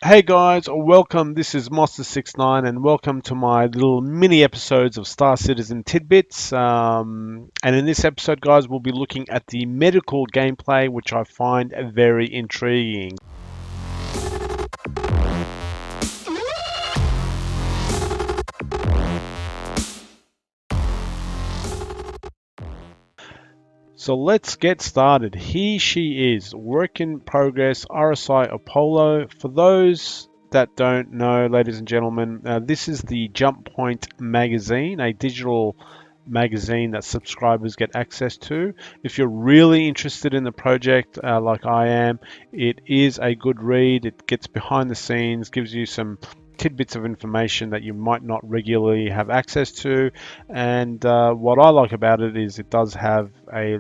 Hey guys, welcome. This is Mozsta 69 and welcome to my little mini episodes of Star Citizen Tidbits. And in this episode, guys, we'll be looking at the medical gameplay, which I find very intriguing. So let's get started. She is work in progress RSI Apollo. For those that don't know, ladies and gentlemen, this is the Jump Point magazine, a digital magazine that subscribers get access to. If you're really interested in the project, like I am, it is a good read. It gets behind the scenes, gives you some tidbits of information that you might not regularly have access to. And what I like about it is it does have a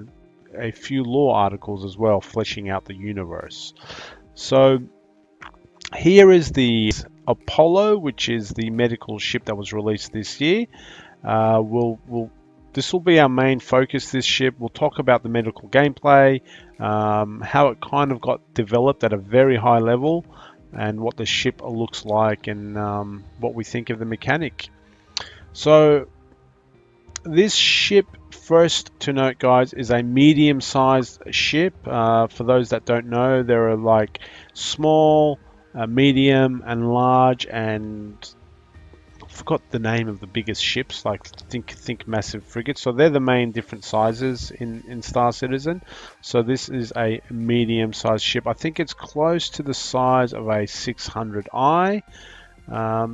few lore articles as well, fleshing out the universe. So here is the Apollo, which is the medical ship that was released this year. This will be our main focus, this ship. We'll talk about the medical gameplay, how it kind of got developed at a very high level, and what the ship looks like, and what we think of the mechanic. So this ship, first to note, guys, is a medium-sized ship. For those that don't know, there are like small, medium, and large, and I forgot the name of the biggest ships, like think massive frigates. So they're the main different sizes in Star Citizen. So this is a medium-sized ship. I think it's close to the size of a 600i.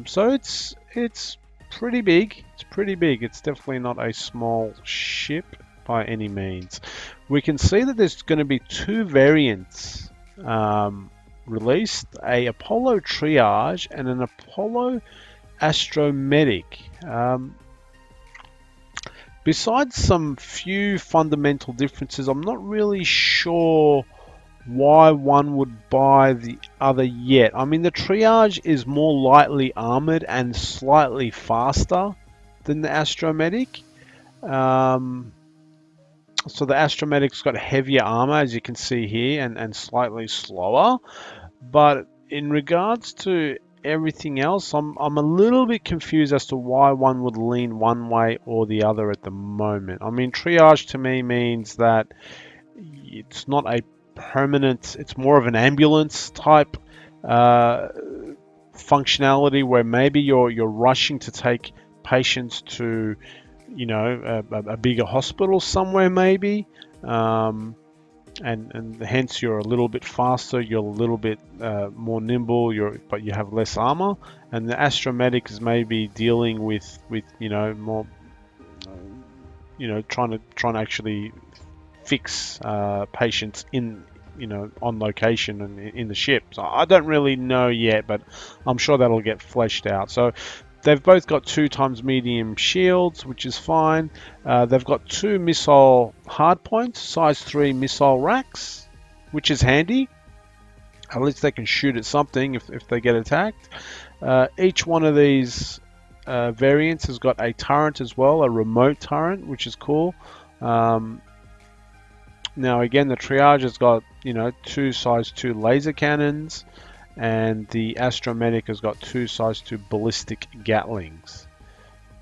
So it's pretty big. It's pretty big. It's definitely not a small ship by any means. We can see that there's going to be two variants released: a Apollo Triage and an Apollo Astromedic. Besides some few fundamental differences, I'm not really sure why one would buy the other yet. I mean, the Triage is more lightly armored and slightly faster than the Astromedic. So the Astromedic's got heavier armor, as you can see here, and slightly slower. But in regards to everything else, I'm a little bit confused as to why one would lean one way or the other at the moment. I mean, Triage to me means that it's not a permanent, it's more of an ambulance type functionality, where maybe you're rushing to take patients to, you know, a bigger hospital somewhere maybe, and hence you're a little bit faster, you're a little bit more nimble, but you have less armor. And the Astromedic is maybe dealing with you know, more, you know, trying to actually fix patients in, you know, on location and in the ship. So I don't really know yet, but I'm sure that'll get fleshed out. So they've both got 2x medium shields, which is fine. They've got 2 missile hardpoints, size 3 missile racks, which is handy. At least they can shoot at something if they get attacked. Each one of these variants has got a turret as well, a remote turret, which is cool. Now again, the Triage has got, you know, 2 size 2 laser cannons, and the Astromedic has got 2 size 2 ballistic Gatlings.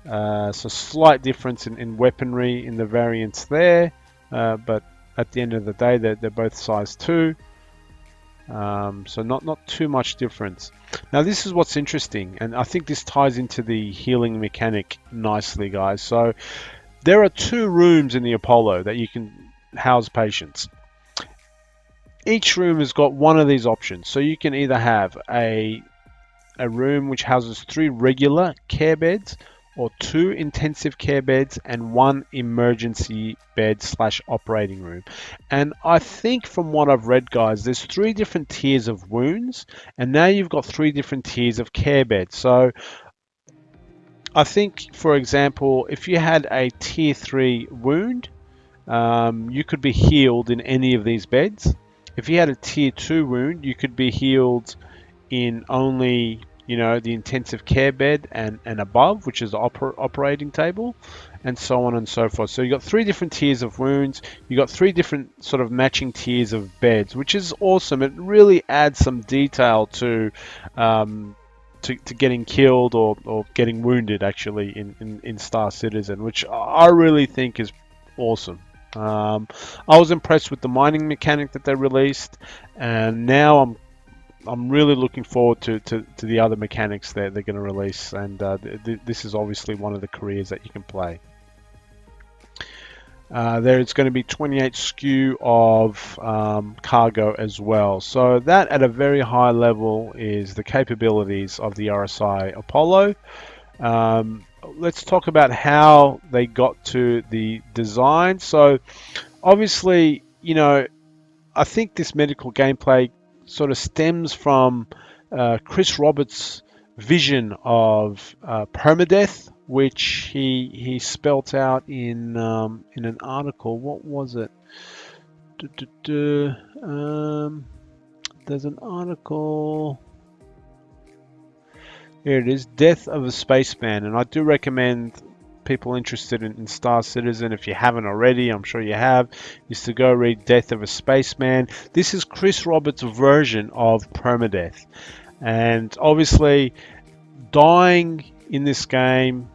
So slight difference in weaponry in the variants there, but at the end of the day, they're both size 2. So not too much difference. Now this is what's interesting, and I think this ties into the healing mechanic nicely, guys. So there are 2 rooms in the Apollo that you can house patients. Each room has got one of these options. So you can either have a room which houses 3 regular care beds, or 2 intensive care beds, and 1 emergency bed / operating room. And I think from what I've read, guys, there's 3 different tiers of wounds, and now you've got 3 different tiers of care beds. So I think, for example, if you had a tier 3 wound, you could be healed in any of these beds. If you had a tier 2 wound, you could be healed in only, you know, the intensive care bed and above, which is the operating table. and so on and so forth. So you got 3 different tiers of wounds, you got 3 different sort of matching tiers of beds, which is awesome. It really adds some detail to getting killed or getting wounded actually in Star Citizen, which I really think is awesome. I was impressed with the mining mechanic that they released, and now I'm really looking forward to the other mechanics that they're going to release, and this is obviously one of the careers that you can play. There's going to be 28 SKU of cargo as well. So that at a very high level is the capabilities of the RSI Apollo. Let's talk about how they got to the design. So obviously, you know, I think this medical gameplay sort of stems from Chris Roberts' vision of permadeath, which he spelt out in an article. What was it? There's an article. Here it is, Death of a Spaceman, and I do recommend people interested in Star Citizen, if you haven't already, I'm sure you have, is to go read Death of a Spaceman. This is Chris Roberts' version of permadeath, and obviously dying in this game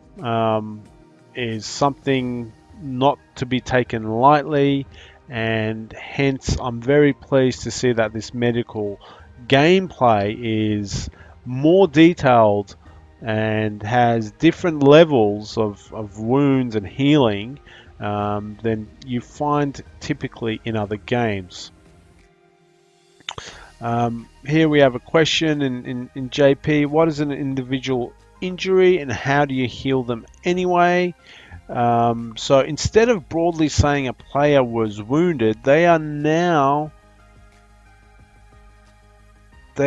is something not to be taken lightly, and hence I'm very pleased to see that this medical gameplay is more detailed and has different levels of wounds and healing than you find typically in other games. Here we have a question in JP. What is an individual injury and how do you heal them anyway? So instead of broadly saying a player was wounded, they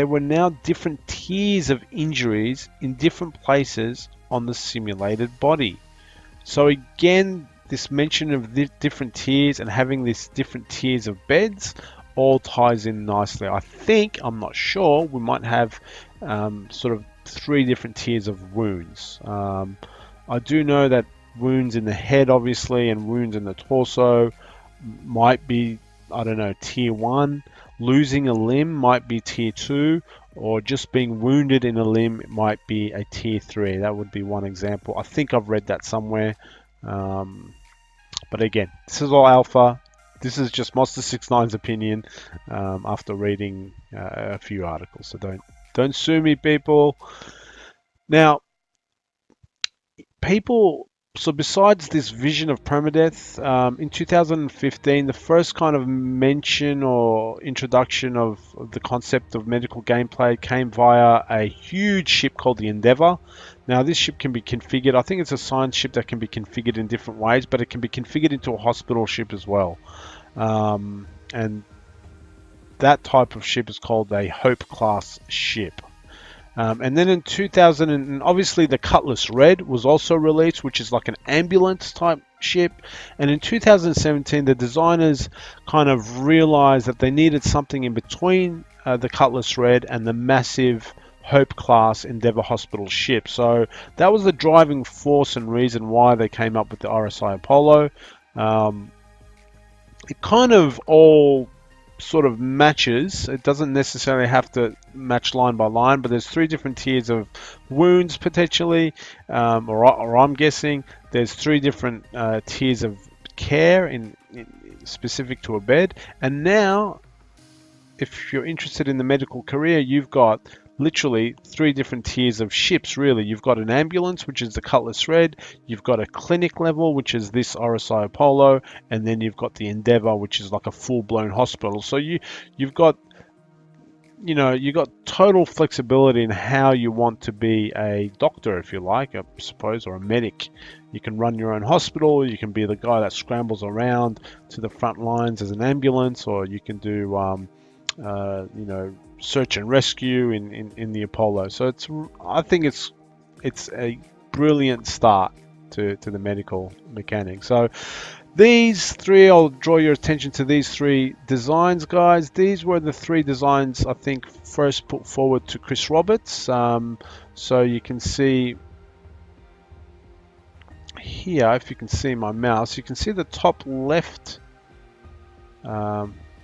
were now different tiers of injuries in different places on the simulated body. So again, this mention of the different tiers and having these different tiers of beds all ties in nicely. I think, I'm not sure, we might have sort of 3 different tiers of wounds. I do know that wounds in the head, obviously, and wounds in the torso might be, I don't know, tier 1. Losing a limb might be tier 2, or just being wounded in a limb might be a tier 3. That would be one example. I think I've read that somewhere. But again, this is all alpha. This is just Mozsta 69's opinion after reading a few articles. So don't sue me, people. Now, so besides this vision of permadeath, in 2015, the first kind of mention or introduction of the concept of medical gameplay came via a huge ship called the Endeavour. Now, this ship can be configured. I think it's a science ship that can be configured in different ways, but it can be configured into a hospital ship as well. And that type of ship is called a Hope class ship. And then in 2000, and obviously the Cutlass Red was also released, which is like an ambulance type ship. And in 2017, the designers kind of realized that they needed something in between the Cutlass Red and the massive Hope class Endeavour Hospital ship. So that was the driving force and reason why they came up with the RSI Apollo. It kind of all sort of matches. It doesn't necessarily have to match line by line, but there's 3 different tiers of wounds potentially, or I'm guessing there's 3 different tiers of care in specific to a bed. And now, if you're interested in the medical career, you've got literally 3 different tiers of ships, really. You've got an ambulance, which is the Cutlass Red. You've got a clinic level, which is this RSI Apollo. And then you've got the Endeavour, which is like a full-blown hospital. So you've got, you've got total flexibility in how you want to be a doctor, if you like, I suppose, or a medic. You can run your own hospital. You can be the guy that scrambles around to the front lines as an ambulance, or you can do, search and rescue in the Apollo. So I think it's a brilliant start to the medical mechanic. So these 3, I'll draw your attention to these 3 designs, guys. These were the 3 designs I think first put forward to Chris Roberts. So you can see here, if you can see my mouse, you can see the top left,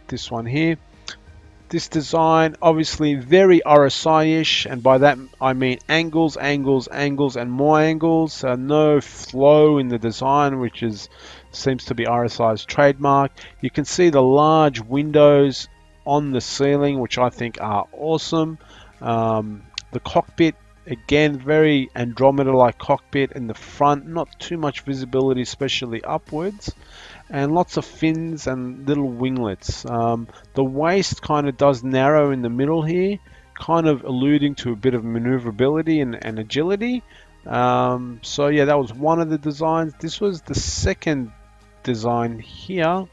this one here. This design, obviously very RSI-ish, and by that I mean angles, angles, angles, and more angles. No flow in the design, which seems to be RSI's trademark. You can see the large windows on the ceiling, which I think are awesome. The cockpit, again, very Andromeda-like cockpit in the front. Not too much visibility, especially upwards. And lots of fins and little winglets. The waist kind of does narrow in the middle here, kind of alluding to a bit of maneuverability and agility. So yeah, that was one of the designs. This was the second design here,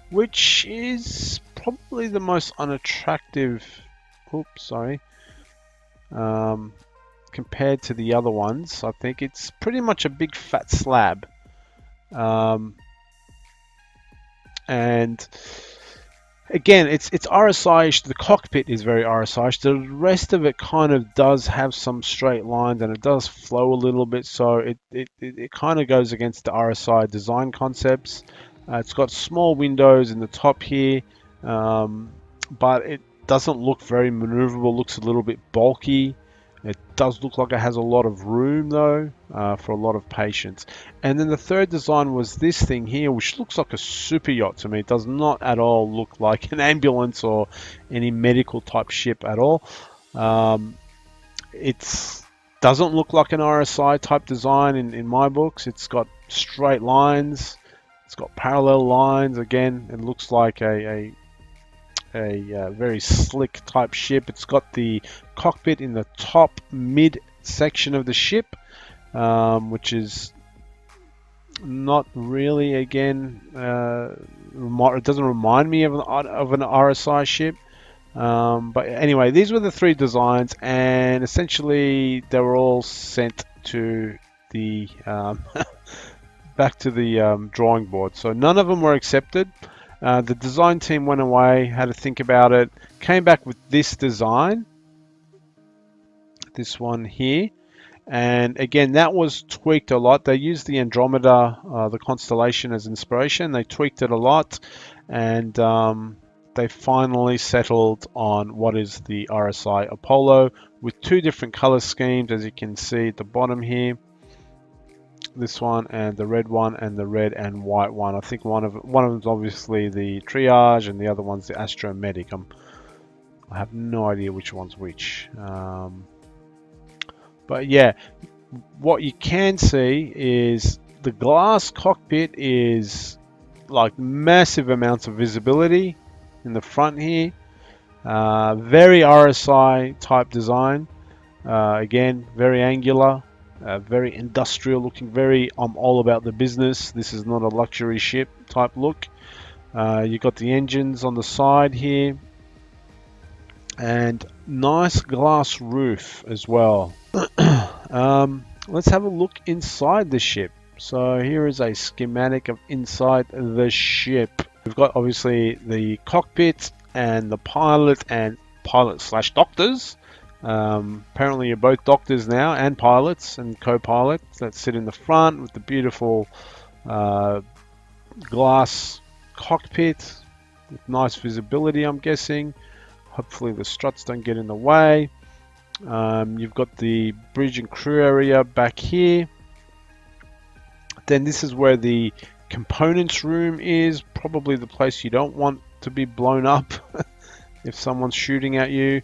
which is probably the most unattractive. Oops, sorry. Compared to the other ones, I think it's pretty much a big fat slab. And again, it's RSI-ish. The cockpit is very RSI-ish. The rest of it kind of does have some straight lines, and it does flow a little bit, so it kind of goes against the RSI design concepts. It's got small windows in the top here, but it doesn't look very maneuverable. Looks a little bit bulky. It does look like it has a lot of room though, for a lot of patience. And then the third design was this thing here, which looks like a super yacht to me. It does not at all look like an ambulance or any medical type ship at all. It doesn't look like an RSI type design in my books. It's got straight lines. It's got parallel lines. Again, it looks like a very slick type ship. It's got the cockpit in the top mid section of the ship, which is not really, again, it doesn't remind me of an RSI ship. But anyway, these were the three designs, and essentially they were all sent to the back to the drawing board. So none of them were accepted. The design team went away, had to think about it, came back with this design, this one here, and again, that was tweaked a lot. They used the Andromeda, the constellation, as inspiration. They tweaked it a lot, and they finally settled on what is the RSI Apollo with two different color schemes, as you can see at the bottom here. This one and the red one and the red and white one. I think one of them is obviously the triage and the other one's the astromedic. I have no idea which one's which. But yeah, what you can see is the glass cockpit is like massive amounts of visibility in the front here. Very RSI type design. Again, very angular. Very industrial looking, very I'm all about the business. This is not a luxury ship type look. You've got the engines on the side here, and nice glass roof as well. Let's have a look inside the ship. So here is a schematic of inside the ship. We've got obviously the cockpit and the pilot and pilot/doctors. Apparently you're both doctors now and pilots and co-pilots that sit in the front with the beautiful glass cockpit with nice visibility, I'm guessing. Hopefully the struts don't get in the way. You've got the bridge and crew area back here. Then this is where the components room is, probably the place you don't want to be blown up if someone's shooting at you.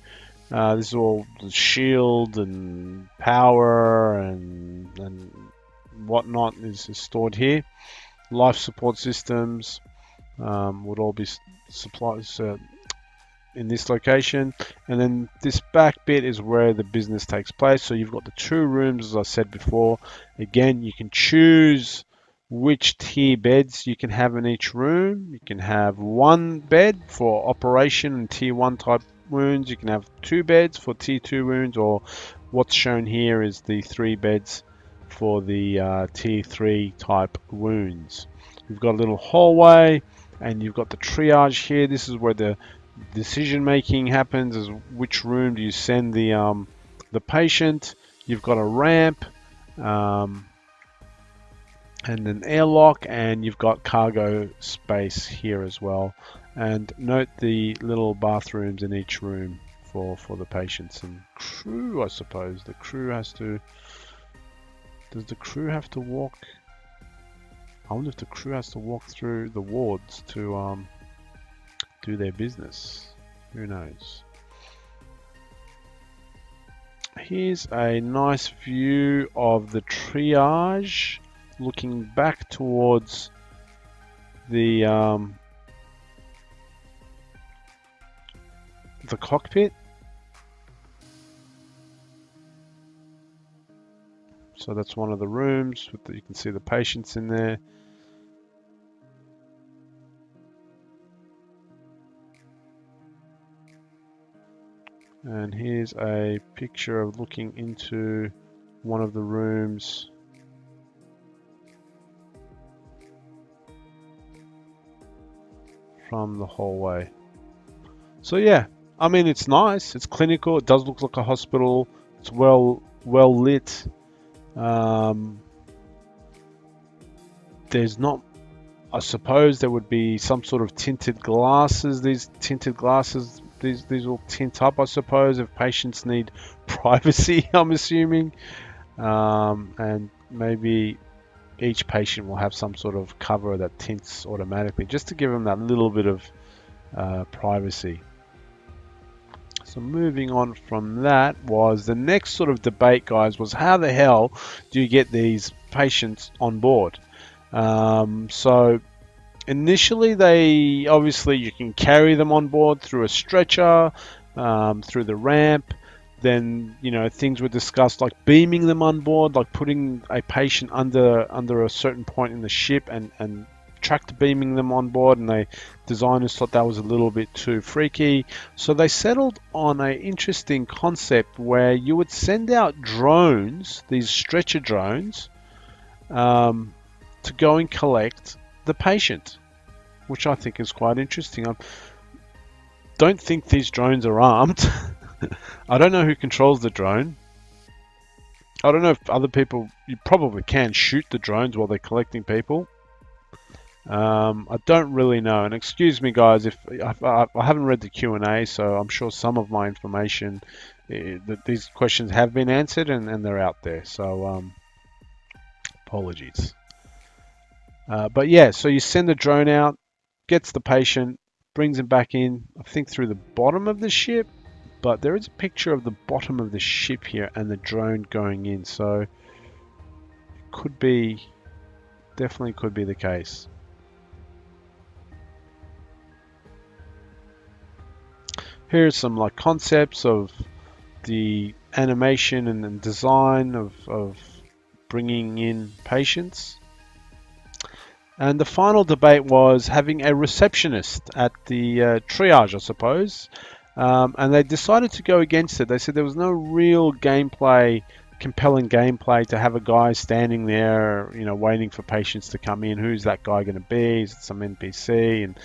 This is all the shield and power and whatnot is stored here. Life support systems would all be supplied in this location. And then this back bit is where the business takes place. So you've got the two rooms, as I said before. Again, you can choose which tier beds you can have in each room. You can have one bed for operation and tier 1 type wounds. You can have 2 beds for tier 2 wounds, or what's shown here is the 3 beds for the tier 3 type wounds. You've got a little hallway, and you've got the triage here. This is where the decision making happens, is which room do you send the patient. You've got a ramp, Um, and an airlock, and you've got cargo space here as well. And note the little bathrooms in each room for the patients and crew, I suppose. The crew has to... Does the crew have to walk? I wonder if the crew has to walk through the wards to do their business. Who knows? Here's a nice view of the triage, looking back towards the cockpit. So that's one of the rooms. You can see the patients in there. And here's a picture of looking into one of the rooms. From the hallway. So yeah, I mean, it's nice. It's clinical. It does look like a hospital. It's well lit. There's not... I suppose there would be some sort of tinted glasses. These tinted glasses, these will tint up, I suppose, if patients need privacy, I'm assuming. And maybe each patient will have some sort of cover that tints automatically, just to give them that little bit of privacy. So moving on from that, was the next sort of debate, guys, was how the hell do you get these patients on board? So initially, they obviously, you can carry them on board through a stretcher, through the ramp. Then, you know, things were discussed like beaming them on board, like putting a patient under a certain point in the ship and tractor beaming them on board, and the designers thought that was a little bit too freaky. So they settled on an interesting concept where you would send out drones, these stretcher drones, to go and collect the patient, which I think is quite interesting. I don't think these drones are armed. I don't know who controls the drone. I don't know if other people... You probably can shoot the drones while they're collecting people. I don't really know. And excuse me, guys, if I haven't read the Q&A, so I'm sure some of my information, that these questions have been answered and they're out there. So apologies. But yeah, so you send the drone out, gets the patient, brings him back in, I think through the bottom of the ship. But there is a picture of the bottom of the ship here and the drone going in, so it could be, definitely could be the case. Here's some like concepts of the animation and design of bringing in patients. And the final debate was having a receptionist at the triage, I suppose. And they decided to go against it. They said there was no real gameplay, compelling gameplay to have a guy standing there, you know, waiting for patients to come in. Who's that guy going to be? Is it some NPC? And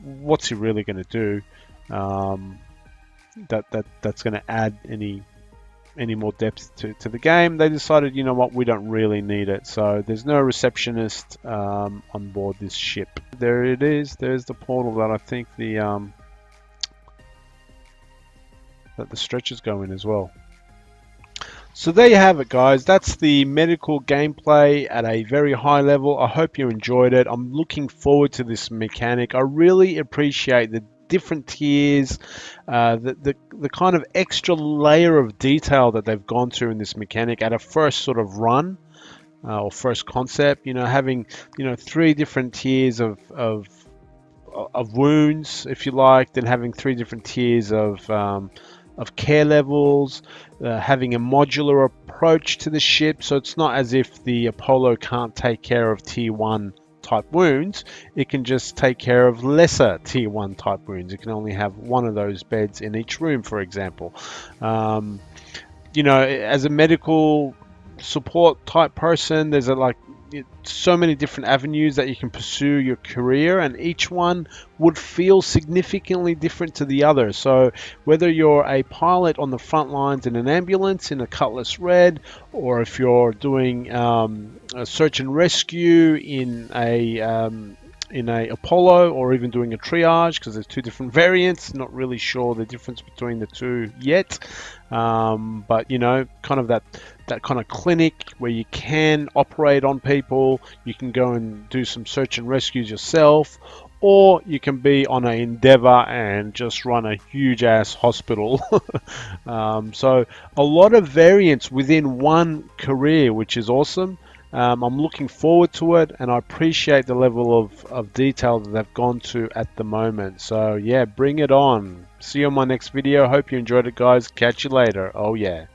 what's he really going to do? That's going to add any more depth to the game. They decided, you know what, we don't really need it. So there's no receptionist on board this ship. There it is. There's the portal that I think the stretchers go in as well. So there you have it, guys. That's the medical gameplay at a very high level. I hope you enjoyed it. I'm looking forward to this mechanic. I really appreciate the different tiers, the kind of extra layer of detail that they've gone through in this mechanic at a first sort of run or first concept. You know, having 3 different tiers of wounds, if you like, then having 3 different tiers of care levels, having a modular approach to the ship, so it's not as if the Apollo can't take care of tier 1 type wounds. It can just take care of lesser tier 1 type wounds. It can only have one of those beds in each room, for example. You know, as a medical support type person, there's so many different avenues that you can pursue your career, and each one would feel significantly different to the other. So whether you're a pilot on the front lines in an ambulance in a Cutlass Red, or if you're doing a search and rescue in a Apollo, or even doing a triage, because there's two different variants. Not really sure the difference between the two yet, but kind of that kind of clinic where you can operate on people. You can go and do some search and rescues yourself, or you can be on an endeavor and just run a huge ass hospital. So a lot of variance within one career, which is awesome. I'm looking forward to it, and I appreciate the level of detail that they've gone to at the moment. So yeah, bring it on. See you on my next video. Hope you enjoyed it, guys. Catch you later. Oh yeah.